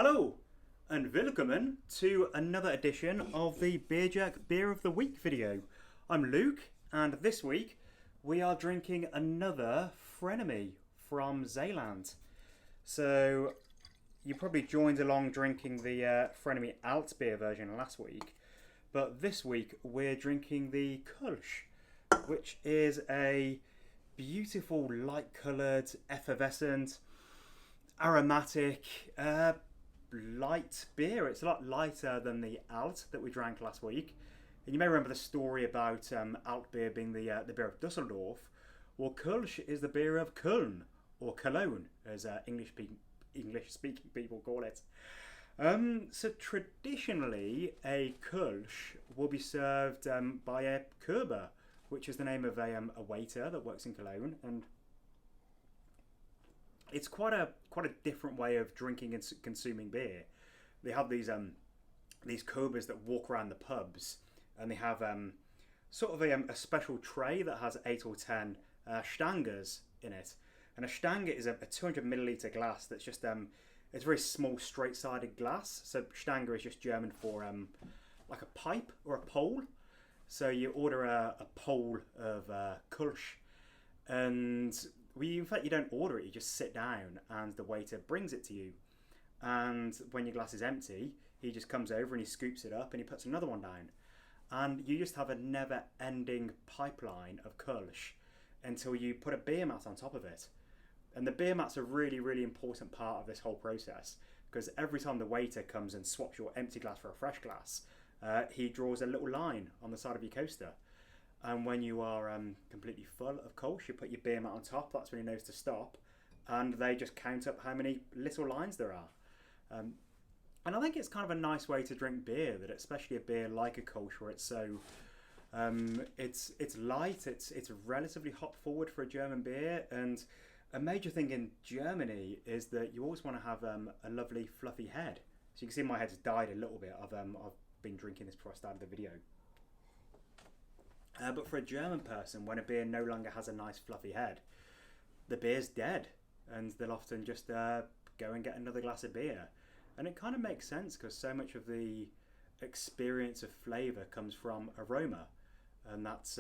Hello and willkommen to another edition of the Beer Jack Beer of the Week video. I'm Luke and this week we are drinking another Frenemy from Zeelandt. So you probably joined along drinking the Frenemy Alt beer version last week, but this week we're drinking the Kölsch, which is a beautiful light coloured, effervescent, aromatic, light beer. It's a lot lighter than the Alt that we drank last week. And you may remember the story about Alt beer being the beer of Dusseldorf. Well, Kölsch is the beer of Köln, or Cologne, as English-speaking people call it. So traditionally, a Kölsch will be served by a Körber, which is the name of a waiter that works in Cologne, and it's quite a different way of drinking and consuming beer. They have these Körbers that walk around the pubs, and they have sort of a special tray that has 8 or 10 Stangers in it. And a Stange is a 200 milliliter glass that's just it's a very small straight-sided glass. So Stange is just German for like a pipe or a pole. So you order a pole of Kölsch, and in fact you don't order it, you just sit down and the waiter brings it to you. And when your glass is empty, he just comes over and he scoops it up and he puts another one down. And you just have a never-ending pipeline of Kölsch until you put a beer mat on top of it. And the beer mat's a really, really important part of this whole process, because every time the waiter comes and swaps your empty glass for a fresh glass, he draws a little line on the side of your coaster. And when you are completely full of Kölsch, you put your beer mat on top. That's when he knows to stop, and they just count up how many little lines there are. And I think it's kind of a nice way to drink beer, that especially a beer like a Kölsch, where it's so it's light, it's relatively hop forward for a German beer. And a major thing in Germany is that you always want to have a lovely fluffy head. So you can see my head's dyed a little bit. I've been drinking this before I started the video. But for a German person, when a beer no longer has a nice fluffy head, the beer's dead, and they'll often just go and get another glass of beer. And it kind of makes sense, because so much of the experience of flavour comes from aroma, and that's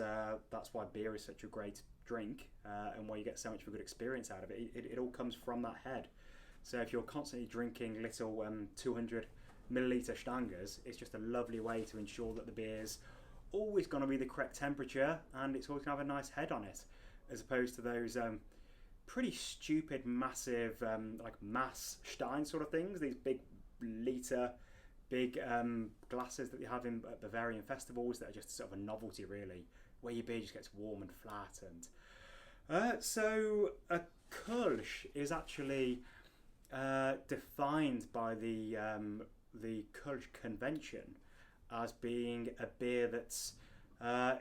why beer is such a great drink, and why you get so much of a good experience out of it. It all comes from that head. So if you're constantly drinking little 200 milliliter Stangers, it's just a lovely way to ensure that the beer's always going to be the correct temperature, and it's always going to have a nice head on it, as opposed to those pretty stupid, massive like mass Stein sort of things, these big glasses that you have at Bavarian festivals that are just sort of a novelty, really, where your beer just gets warm and flat. And so a Kölsch is actually defined by the Kölsch Convention as being a beer that's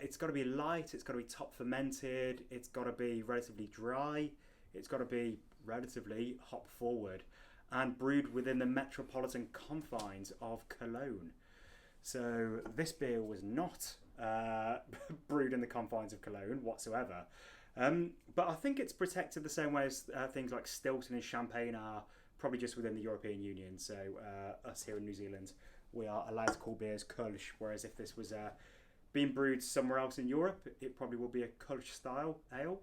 it's got to be light, it's got to be top fermented, it's got to be relatively dry, it's got to be relatively hop forward, and brewed within the metropolitan confines of Cologne. So this beer was not brewed in the confines of Cologne whatsoever, but I think it's protected the same way as things like Stilton and Champagne are, probably just within the European Union. So us here in New Zealand, we are allowed to call beers Kölsch, whereas if this was being brewed somewhere else in Europe, it probably will be a Kölsch style ale.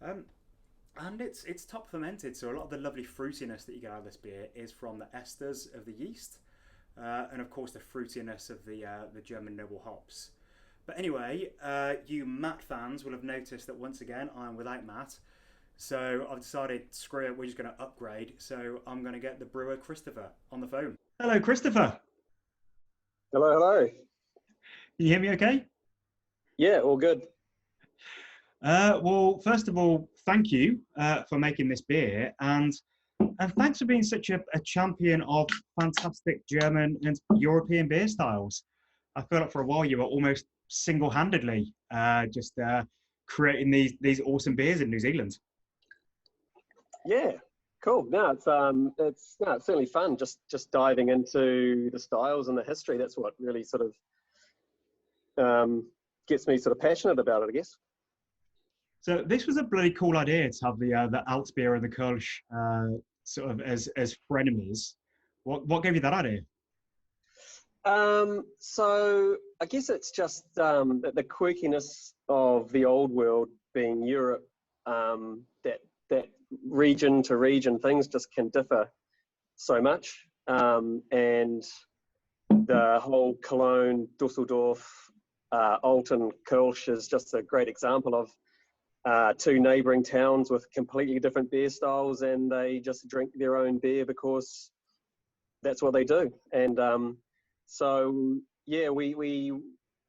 And it's top fermented, so a lot of the lovely fruitiness that you get out of this beer is from the esters of the yeast, and of course the fruitiness of the German noble hops. But anyway, you Matt fans will have noticed that once again I'm without Matt, so I've decided, screw it, we're just going to upgrade. So I'm going to get the brewer Christopher on the phone. Hello, Christopher. Hello, hello. Can you hear me okay? Yeah, all good. Well, first of all, thank you for making this beer, and thanks for being such a champion of fantastic German and European beer styles. I feel like for a while you were almost single-handedly just creating these awesome beers in New Zealand. Yeah, cool. No, it's certainly fun just diving into the styles and the history. That's what really sort of gets me sort of passionate about it, I guess. So this was a bloody cool idea to have the Alt beer and the Kölsch sort of as frenemies. What gave you that idea? So I guess it's just the quirkiness of the old world being Europe, that region to region things just can differ so much. And the whole Cologne, Dusseldorf, Alton, Kölsch is just a great example of two neighboring towns with completely different beer styles, and they just drink their own beer because that's what they do. And so, yeah, we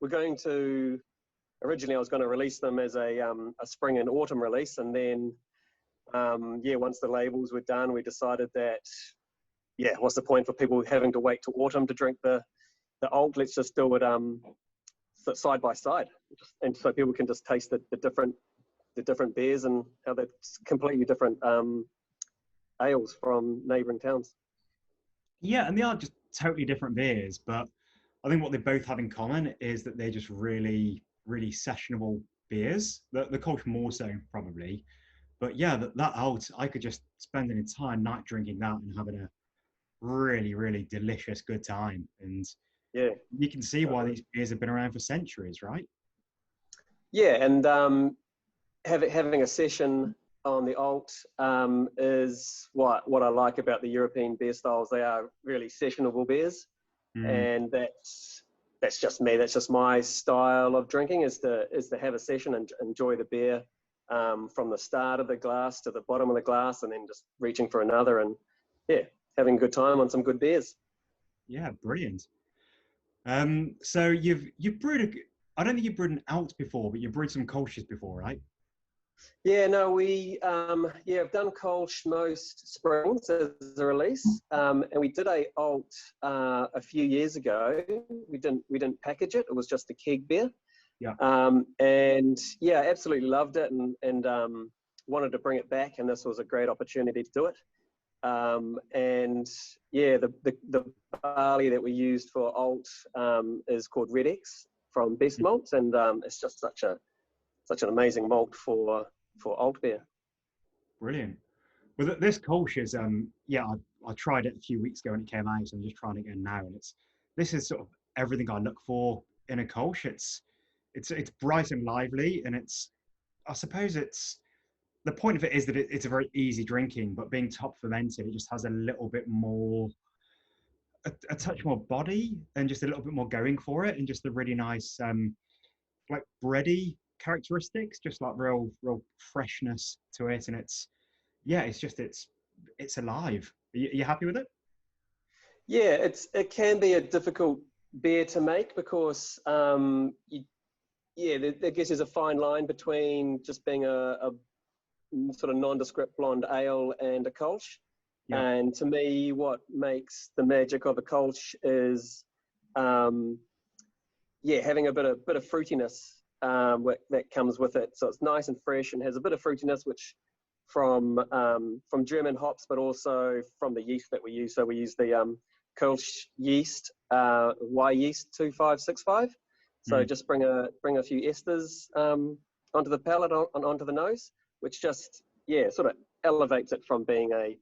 were going to, originally I was going to release them as a spring and autumn release. And then, yeah, once the labels were done, we decided that, yeah, what's the point for people having to wait till autumn to drink the alt? Let's just do it side by side. And so people can just taste the different beers and how they're completely different ales from neighbouring towns. Yeah, and they are just totally different beers, but I think what they both have in common is that they're just really, really sessionable beers. The Kolsch more so, probably. But yeah, that out, I could just spend an entire night drinking that and having a really, really delicious good time. And Yeah, you can see why these beers have been around for centuries, right? yeah, and having a session on the alt is what I like about the European beer styles. They are really sessionable beers, and that's just me. That's just my style of drinking, is to have a session and enjoy the beer from the start of the glass to the bottom of the glass, and then just reaching for another, and yeah, having a good time on some good beers. Yeah, brilliant. So you've brewed I don't think you've brewed an alt before, but you've brewed some Kolsch's before, right? Yeah, no, we have done Kölsch most springs as a release, and we did a alt a few years ago. We didn't package it; it was just a keg beer. Yeah. And yeah, absolutely loved it, and wanted to bring it back, and this was a great opportunity to do it. And yeah, the barley that we used for alt is called Red X from Best Malts, and it's just such an amazing malt for alt beer. Brilliant. Well, this Kolsch is yeah, I tried it a few weeks ago when it came out, so I'm just trying it again now, and this is sort of everything I look for in a Kolsch. It's bright and lively, and I suppose the point of it is that it's a very easy drinking, but being top fermented, it just has a little bit more, a touch more body, and just a little bit more going for it, and just a really nice like bready characteristics, just like real freshness to it, and it's alive. Are you happy with it? Yeah, it can be a difficult beer to make because I guess there's a fine line between just being a sort of nondescript blonde ale and a Kolsch. Yeah. And to me, what makes the magic of a Kolsch is, having a bit of fruitiness that comes with it. So it's nice and fresh and has a bit of fruitiness, which from German hops, but also from the yeast that we use. So we use the Kölsch yeast, Y yeast 2565. So just bring a few esters onto the palate, onto the nose, which just sort of elevates it from being a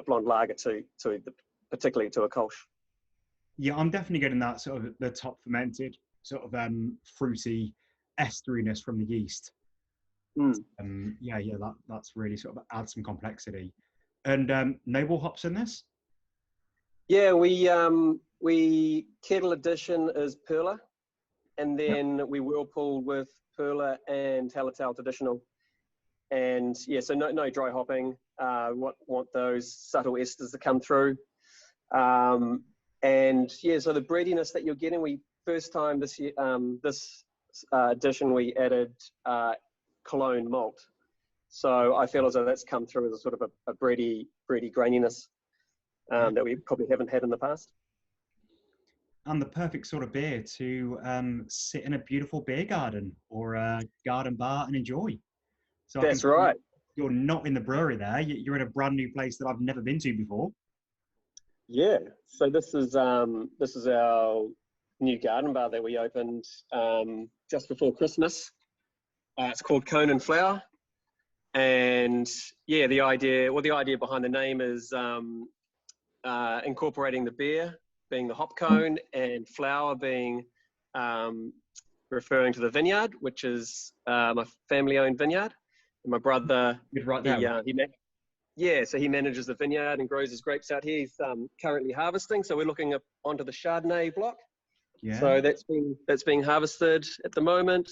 blonde lager particularly to a Kölsch. Yeah, I'm definitely getting that sort of the top fermented sort of fruity esteriness from the yeast. That's really sort of adds some complexity. And noble hops in this? Yeah, we kettle edition is Perla, and then we whirlpool with Perla and Hallertau traditional. And yeah, so no dry hopping. Want those subtle esters to come through. And yeah, so the breadiness that you're getting, we first time this year, this edition we added Cologne malt. So I feel as though that's come through as a sort of a bready graininess that we probably haven't had in the past. And the perfect sort of beer to sit in a beautiful beer garden or a garden bar and enjoy. So that's right. You're not in the brewery there. You're in a brand new place that I've never been to before. Yeah. So this is our new garden bar that we opened just before Christmas. It's called Cone and Flower. And yeah, the idea behind the name is incorporating the beer being the hop cone and flour being referring to the vineyard, which is my family-owned vineyard. And my brother, so he manages the vineyard and grows his grapes out here. He's currently harvesting, so we're looking up onto the Chardonnay block. Yeah. So that's being harvested at the moment.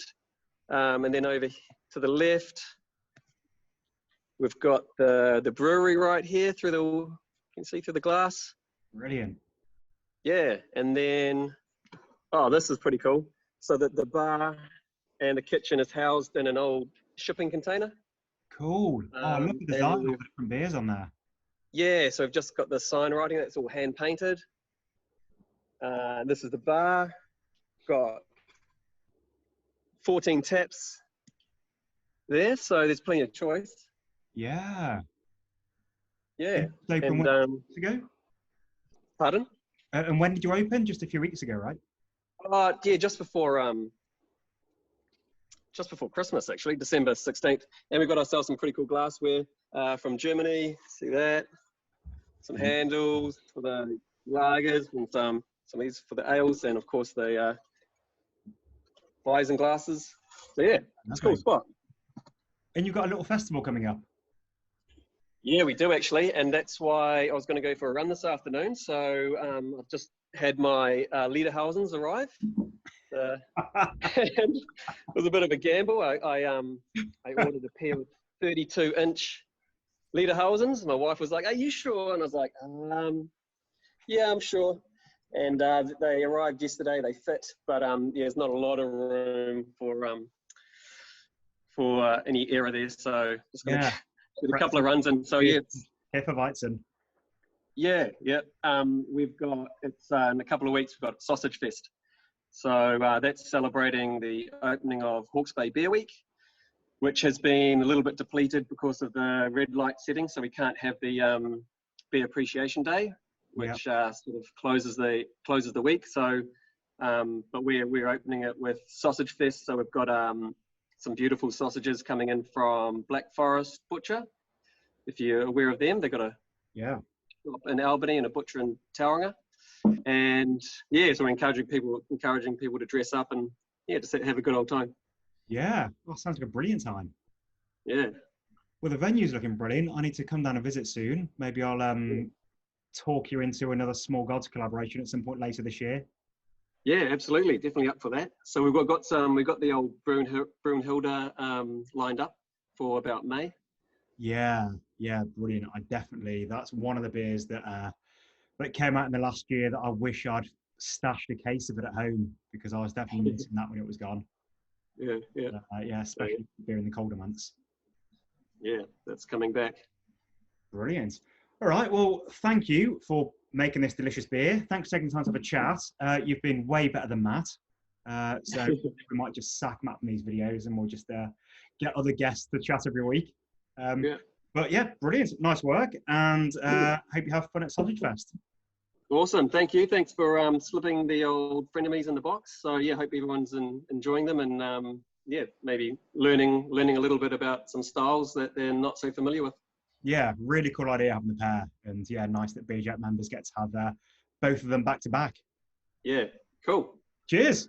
And then over to the left, we've got the brewery right here you can see through the glass. Brilliant. Yeah, and then, this is pretty cool. So that the bar and the kitchen is housed in an old shipping container. Cool. Look at the design of the different beers on there. Yeah, so I've just got the sign writing that's all hand painted. This is the bar. Got 14 taps there, so there's plenty of choice. Yeah. Yeah. Open weeks ago? Pardon? And when did you open? Just a few weeks ago, right? Yeah, just before Christmas, actually, December 16th. And we've got ourselves some pretty cool glassware from Germany. See that? Some handles for the lagers and some of these for the ales, and of course the Weizen glasses. So yeah, it's a cool spot. And you've got a little festival coming up. Yeah, we do actually, and that's why I was going to go for a run this afternoon. So I've just had my Lederhausens arrive. And it was a bit of a gamble. I ordered a pair of 32-inch Lederhausens. My wife was like, "Are you sure?" And I was like, "Yeah, I'm sure." And they arrived yesterday. They fit, but there's not a lot of room for any error there. So just going to do a couple of runs in. So yeah, Hefeweizen. Yeah. We've got in a couple of weeks. We've got Sausage Fest. So that's celebrating the opening of Hawke's Bay Beer Week, which has been a little bit depleted because of the red light setting. So we can't have the Beer Appreciation Day, which sort of closes the week. So, but we're opening it with Sausage Fest. So we've got some beautiful sausages coming in from Black Forest Butcher. If you're aware of them, they've got a shop in Albany and a butcher in Tauranga. And yeah, so we're encouraging people to dress up and just have a good old time. Yeah, sounds like a brilliant time. Yeah. Well, the venue's looking brilliant. I need to come down and visit soon. Maybe I'll talk you into another Small Gods collaboration at some point later this year. Yeah, absolutely, definitely up for that. So we've got the old Brunhilde lined up for about May. Yeah, brilliant. That's one of the beers that came out in the last year that I wish I'd stashed a case of it at home, because I was definitely missing that when it was gone. Yeah, especially beer in the colder months. Yeah, that's coming back. Brilliant. All right, well, thank you for making this delicious beer. Thanks for taking the time to have a chat. You've been way better than Matt. So we might just sack Matt from these videos and we'll just get other guests to chat every week. But yeah, brilliant. Nice work. And hope you have fun at Sausage Fest. Awesome. Thank you. Thanks for slipping the old frenemies in the box. So yeah, hope everyone's enjoying them and maybe learning a little bit about some styles that they're not so familiar with. Yeah, really cool idea having the pair. And yeah, nice that BJAC members get to have both of them back to back. Yeah, cool. Cheers.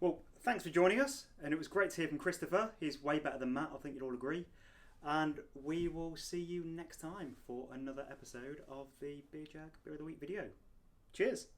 Well, thanks for joining us. And it was great to hear from Christopher. He's way better than Matt, I think you'd all agree. And we will see you next time for another episode of the BJAC Beer of the Week video. Cheers.